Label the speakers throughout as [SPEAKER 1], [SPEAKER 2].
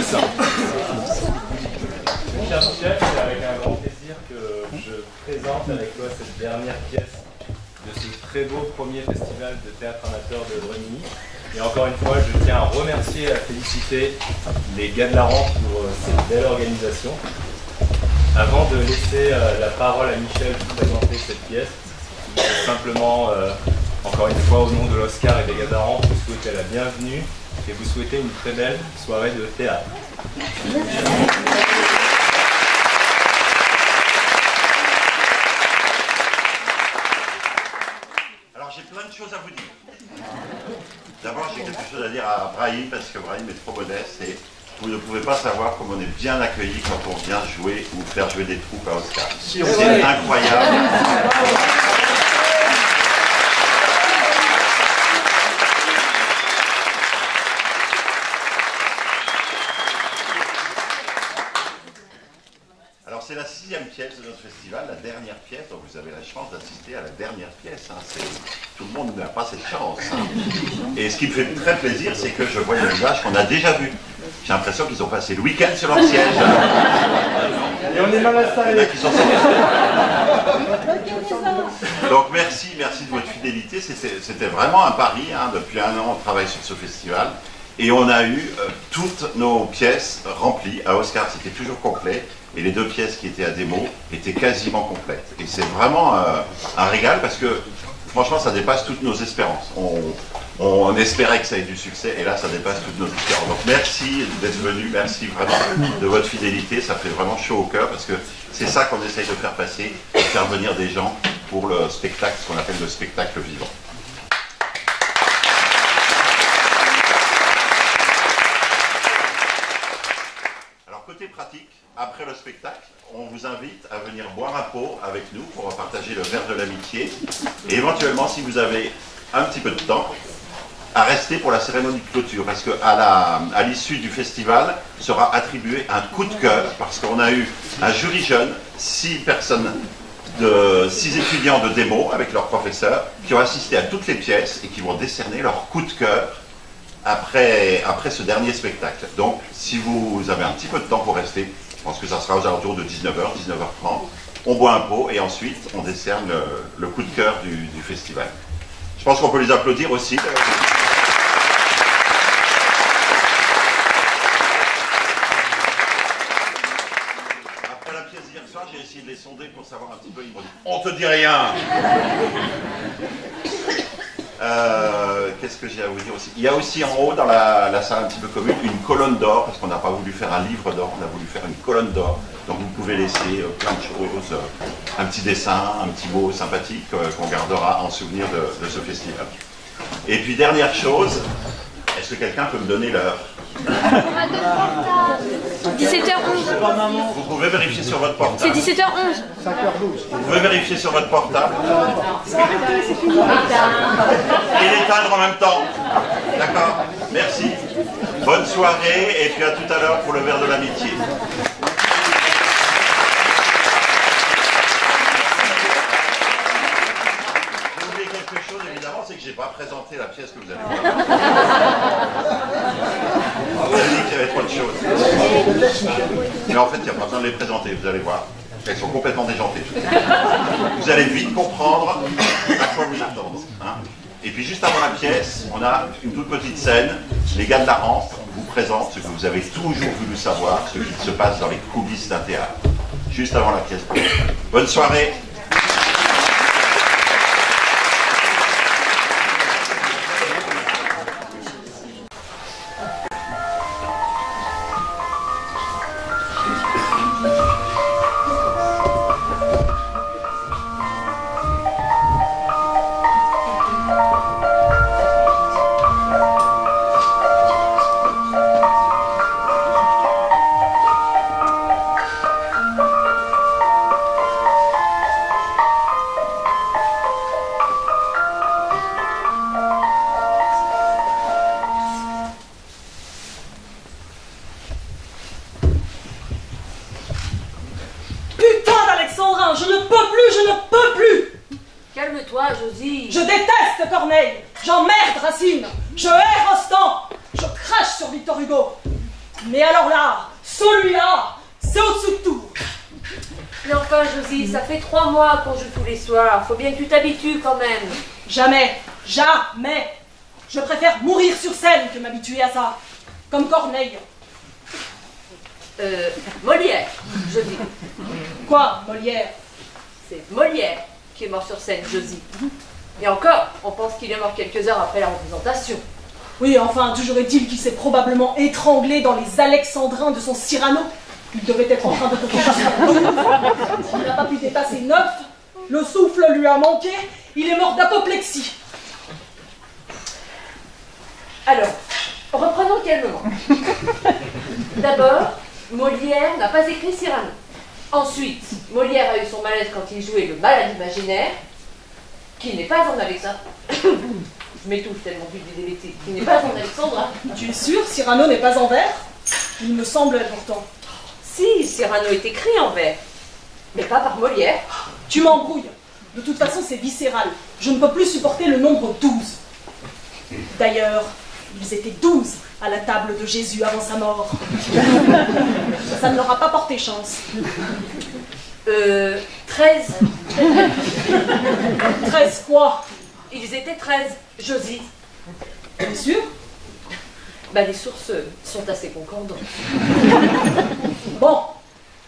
[SPEAKER 1] Cher chef, c'est avec un grand plaisir que je présente avec toi cette dernière pièce de ce très beau premier festival de théâtre amateur de Bremini. Et encore une fois, je tiens à remercier et à féliciter les gars de la rampe pour cette belle organisation. Avant de laisser la parole à Michel pour présenter cette pièce, je vais simplement, encore une fois, au nom de l'Oscar et des gars de la rampe, vous souhaiter la bienvenue et vous souhaiter une très belle soirée de théâtre.
[SPEAKER 2] Alors j'ai plein de choses à vous dire. D'abord j'ai quelque chose à dire à Brahim parce que Brahim est trop modeste et vous ne pouvez pas savoir comme on est bien accueilli quand on vient jouer ou faire jouer des troupes à Oscar. C'est incroyable. Alors c'est la 6e pièce de notre festival, la dernière pièce, donc vous avez la chance d'assister à la dernière pièce. Hein. Tout le monde n'a pas cette chance. Hein. Et ce qui me fait très plaisir, c'est que je vois des visages qu'on a déjà vus. J'ai l'impression qu'ils ont passé le week-end sur leur siège.
[SPEAKER 3] Et on est mal installés.
[SPEAKER 2] Donc merci de votre fidélité. C'était vraiment un pari. Hein. Depuis un an, on travaille sur ce festival. Et on a eu toutes nos pièces remplies. À Oscar, c'était toujours complet. Et les 2 pièces qui étaient à démo étaient quasiment complètes. Et c'est vraiment un régal parce que franchement, ça dépasse toutes nos espérances. On espérait que ça ait du succès et là, ça dépasse toutes nos espérances. Donc merci d'être venu, merci vraiment de votre fidélité. Ça fait vraiment chaud au cœur parce que c'est ça qu'on essaye de faire passer, de faire venir des gens pour le spectacle, ce qu'on appelle le spectacle vivant. Alors côté pratique, après le spectacle, on vous invite à venir boire un pot avec nous pour partager le verre de l'amitié et éventuellement, si vous avez un petit peu de temps, à rester pour la cérémonie de clôture parce qu'à l'issue du festival sera attribué un coup de cœur parce qu'on a eu un jury jeune, 6 étudiants de démo avec leurs professeurs qui ont assisté à toutes les pièces et qui vont décerner leur coup de cœur après ce dernier spectacle. Donc si vous avez un petit peu de temps pour rester, je pense que ça sera aux alentours de 19h, 19h30, on boit un pot et ensuite on décerne le coup de cœur du festival. Je pense qu'on peut les applaudir aussi. Après la pièce d'hier soir, j'ai essayé de les sonder pour savoir un petit peu, ils m'ont dit « On te dit rien !» Qu'est-ce que j'ai à vous dire aussi? Il y a aussi en haut, dans la salle un petit peu commune, une colonne d'or, parce qu'on n'a pas voulu faire un livre d'or, on a voulu faire une colonne d'or. Donc vous pouvez laisser plein de choses, un petit dessin, un petit mot sympathique qu'on gardera en souvenir de ce festival. Et puis dernière chose, est-ce que quelqu'un peut me donner l'heure?
[SPEAKER 4] 17h11.
[SPEAKER 2] Vous pouvez vérifier sur votre portable.
[SPEAKER 4] C'est 17h11.
[SPEAKER 3] 5h12.
[SPEAKER 2] Vous pouvez vérifier sur votre portable. Et l'éteindre en même temps. D'accord? Merci. Bonne soirée et puis à tout à l'heure pour le verre de l'amitié. J'ai oublié quelque chose évidemment, c'est que j'ai pas présenté la pièce que vous allez voir. Vous avez dit qu'il y avait trop de choses. Mais en fait, il n'y a pas besoin de les présenter, vous allez voir. Elles sont complètement déjantées. Vous allez vite comprendre à quoi vous attendre. Hein. Et puis juste avant la pièce, on a une toute petite scène. Les gars de la rampe vous présentent ce que vous avez toujours voulu savoir, ce qui se passe dans les coulisses d'un théâtre. Juste avant la pièce. Bonne soirée.
[SPEAKER 5] Je ne peux plus, je ne peux plus.
[SPEAKER 4] Calme-toi, Josie.
[SPEAKER 5] Je déteste Corneille. J'emmerde Racine. Je hais Rostand. Je crache sur Victor Hugo. Mais alors là, celui-là, c'est au-dessous de tout.
[SPEAKER 4] Mais enfin, Josie, ça fait 3 mois qu'on joue tous les soirs. Faut bien que tu t'habitues quand même.
[SPEAKER 5] Jamais, jamais. Je préfère mourir sur scène que m'habituer à ça. Comme Corneille.
[SPEAKER 4] Molière, Josie.
[SPEAKER 5] Quoi, Molière?
[SPEAKER 4] C'est Molière qui est mort sur scène, Josie. Et encore, on pense qu'il est mort quelques heures après la représentation.
[SPEAKER 5] Oui, enfin, toujours est-il qu'il s'est probablement étranglé dans les alexandrins de son Cyrano. Il devait être en train de toquer jusqu'à 12. Il n'a pas pu dépasser 9. Le souffle lui a manqué. Il est mort d'apoplexie.
[SPEAKER 4] Alors, reprenons calmement. D'abord, Molière n'a pas écrit Cyrano. Ensuite, Molière a eu son malaise quand il jouait le malade imaginaire, qui n'est pas en Alexandre. Je m'étouffe tellement vu des bêtises. Qui n'est pas en Alexandre.
[SPEAKER 5] Tu es sûr, Cyrano n'est pas en vers? Il me semble pourtant.
[SPEAKER 4] Si, Cyrano est écrit en vers, mais pas par Molière.
[SPEAKER 5] Tu m'embrouilles. De toute façon, c'est viscéral. Je ne peux plus supporter le nombre 12. D'ailleurs, ils étaient 12 à la table de Jésus avant sa mort. Ça ne leur a pas porté chance.
[SPEAKER 4] 13.
[SPEAKER 5] 13 quoi?
[SPEAKER 4] Ils étaient 13, Josie.
[SPEAKER 5] Bien sûr.
[SPEAKER 4] Bah, les sources sont assez concordantes.
[SPEAKER 5] Bon,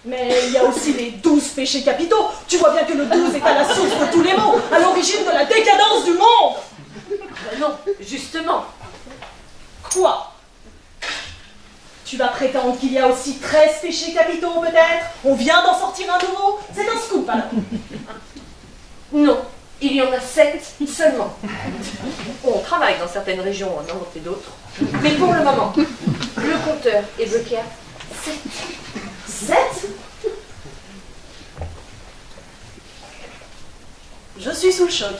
[SPEAKER 5] mais il y a aussi les 12 péchés capitaux. Tu vois bien que le 12 est à la source de tous les maux, à l'origine de la décadence du monde.
[SPEAKER 4] Bah non, justement.
[SPEAKER 5] Quoi? Tu vas prétendre qu'il y a aussi 13 péchés capitaux, peut-être? On vient d'en sortir un nouveau? C'est un scoop, alors.
[SPEAKER 4] Non, il y en a 7 seulement. On travaille dans certaines régions, on en invente d'autres. Mais pour le moment, le compteur est bloqué à 7.
[SPEAKER 5] 7? Je suis sous le choc.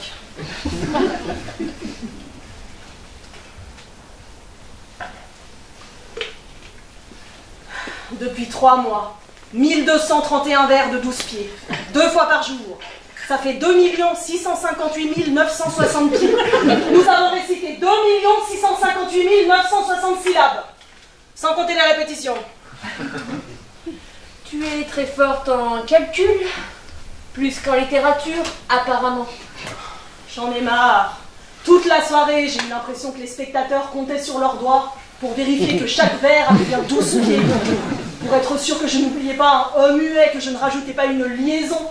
[SPEAKER 5] Depuis 3 mois, 1231 vers de 12 pieds, 2 fois par jour. Ça fait 2 658 960 pieds. Nous avons récité 2 658 960 syllabes, sans compter les répétitions.
[SPEAKER 4] Tu es très forte en calcul, plus qu'en littérature, apparemment.
[SPEAKER 5] J'en ai marre. Toute la soirée, j'ai eu l'impression que les spectateurs comptaient sur leurs doigts pour vérifier que chaque vers avait bien 12 pieds. Pour être sûr que je n'oubliais pas un E muet, que je ne rajoutais pas une liaison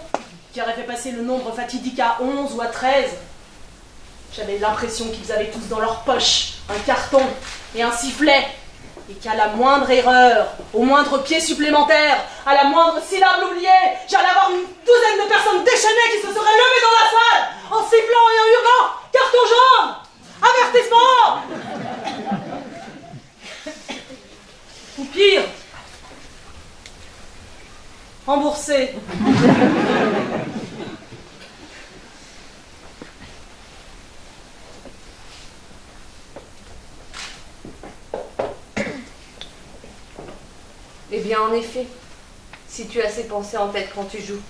[SPEAKER 5] qui aurait fait passer le nombre fatidique à 11 ou à 13. J'avais l'impression qu'ils avaient tous dans leur poche un carton et un sifflet, et qu'à la moindre erreur, au moindre pied supplémentaire, à la moindre syllabe oubliée, j'allais avoir une douzaine de personnes déchaînées qui se seraient levées dans la salle en sifflant et en hurlant « Carton jaune ! Avertissement !» Ou pire, remboursé.
[SPEAKER 4] Eh bien, en effet, si tu as ces pensées en tête quand tu joues,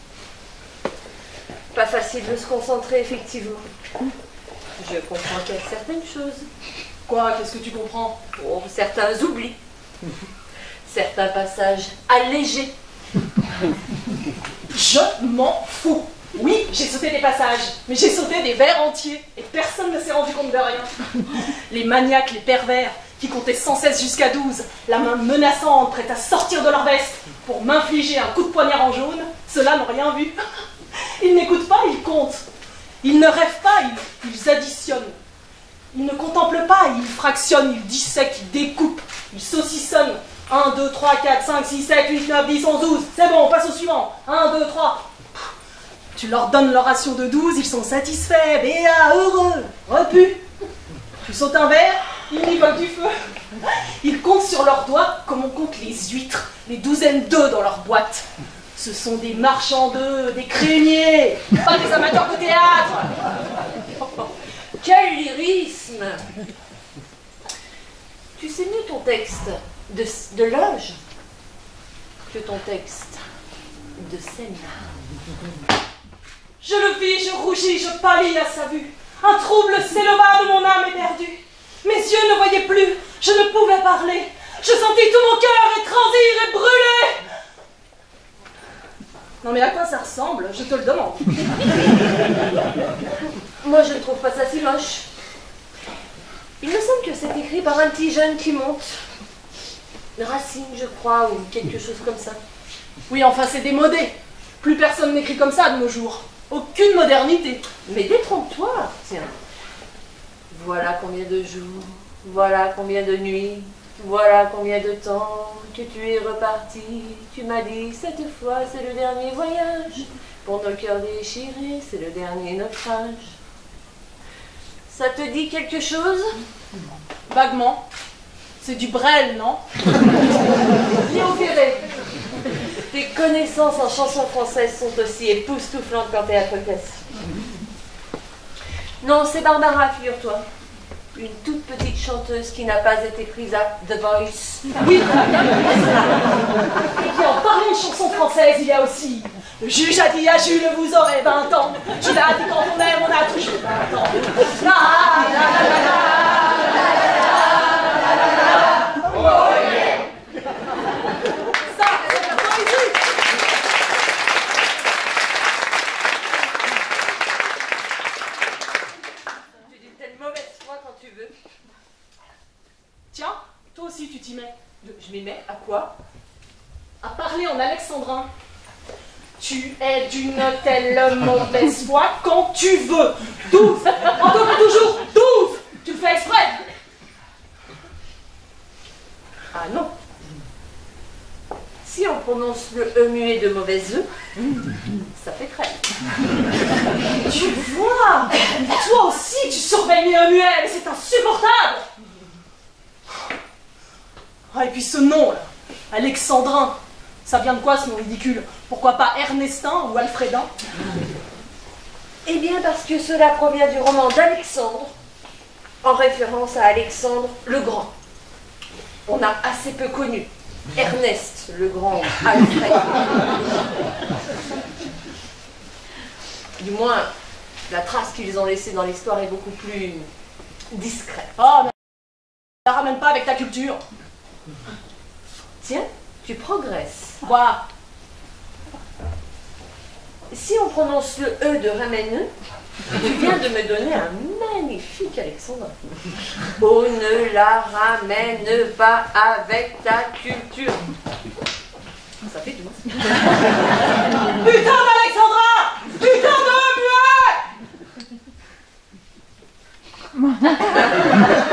[SPEAKER 4] pas facile de se concentrer, effectivement. Je comprends qu'il y a certaines choses.
[SPEAKER 5] Quoi? Qu'est-ce que tu comprends?
[SPEAKER 4] Oh, certains oublis. Certains passages allégés.
[SPEAKER 5] Je m'en fous. Oui, j'ai sauté des passages, mais j'ai sauté des vers entiers, et personne ne s'est rendu compte de rien. Les maniaques, les pervers, qui comptaient sans cesse jusqu'à 12, la main menaçante, prête à sortir de leur veste pour m'infliger un coup de poignard en jaune, ceux-là n'ont rien vu. Ils n'écoutent pas, ils comptent. Ils ne rêvent pas, ils additionnent. Ils ne contemplent pas, ils fractionnent, ils dissèquent, ils découpent, ils saucissonnent. 1, 2, 3, 4, 5, 6, 7, 8, 9, 10, 11, 12. C'est bon, on passe au suivant. 1, 2, 3. Tu leur donnes leur ration de 12, ils sont satisfaits, béats, heureux, repus. Tu sautes un verre, ils n'y veulent du feu. Ils comptent sur leurs doigts comme on compte les huîtres, les douzaines d'œufs dans leur boîte. Ce sont des marchands d'œufs, des crémiers, pas des amateurs de théâtre.
[SPEAKER 4] Quel lyrisme! Tu sais mieux ton texte de loge que ton texte de scène.
[SPEAKER 5] Je le vis, je rougis, je pâlis à sa vue. Un trouble s'éleva de mon âme éperdue. Mes yeux ne voyaient plus, je ne pouvais parler. Je sentis tout mon cœur et brûler. Non mais à quoi ça ressemble? Je te le demande.
[SPEAKER 4] Moi, je ne trouve pas ça si moche. Il me semble que c'est écrit par un petit jeune qui monte. Racine, je crois, ou quelque chose comme ça.
[SPEAKER 5] Oui, enfin, c'est démodé. Plus personne n'écrit comme ça de nos jours. Aucune modernité.
[SPEAKER 4] Mais détrompe-toi, tiens. Voilà combien de jours, voilà combien de nuits, voilà combien de temps que tu es reparti. Tu m'as dit, cette fois, c'est le dernier voyage. Pour nos cœurs déchirés, c'est le dernier naufrage. Ça te dit quelque chose?
[SPEAKER 5] Vaguement. C'est du Brel, non?
[SPEAKER 4] Léo Ferré. Tes connaissances en chansons françaises sont aussi époustouflantes quand t'es à Cocasse. Non, c'est Barbara, figure-toi. Une toute petite chanteuse qui n'a pas été prise à The Voice.
[SPEAKER 5] Oui. Et puis en parlant de chansons françaises, il y a aussi... Le juge a dit à Jules, vous aurez 20 ans. Jules a dit quand on aime, on a toujours 20 ans. La, la, la, la, la, la, la, la, la. Ça, c'est la poésie.
[SPEAKER 4] Tu dis telle mauvaise foi quand tu veux.
[SPEAKER 5] Tiens, toi aussi tu t'y mets.
[SPEAKER 4] Je m'y mets à quoi?
[SPEAKER 5] À parler en alexandrin. Tu es d'une telle mauvaise foi quand tu veux. 12. Encore et toujours 12. Tu le fais exprès.
[SPEAKER 4] Ah non. Si on prononce le E muet de mauvaise E, ça fait crème.
[SPEAKER 5] Tu vois, toi aussi tu surveilles un muet, mais c'est insupportable. Ah, et puis ce nom là, alexandrin, ça vient de quoi ce nom ridicule? Pourquoi pas Ernestin ou Alfredin?
[SPEAKER 4] Eh bien parce que cela provient du roman d'Alexandre, en référence à Alexandre le Grand. On a assez peu connu Ernest le Grand, Alfred. Du moins, la trace qu'ils ont laissée dans l'histoire est beaucoup plus discrète.
[SPEAKER 5] Oh, mais la ramène pas avec ta culture.
[SPEAKER 4] Tiens, tu progresses.
[SPEAKER 5] Quoi?
[SPEAKER 4] Si on prononce le E de Ramène, tu viens de me donner un magnifique Alexandre. Oh, ne la ramène pas avec ta culture. Ça fait 12.
[SPEAKER 5] Putain d'Alexandra! Putain de muet!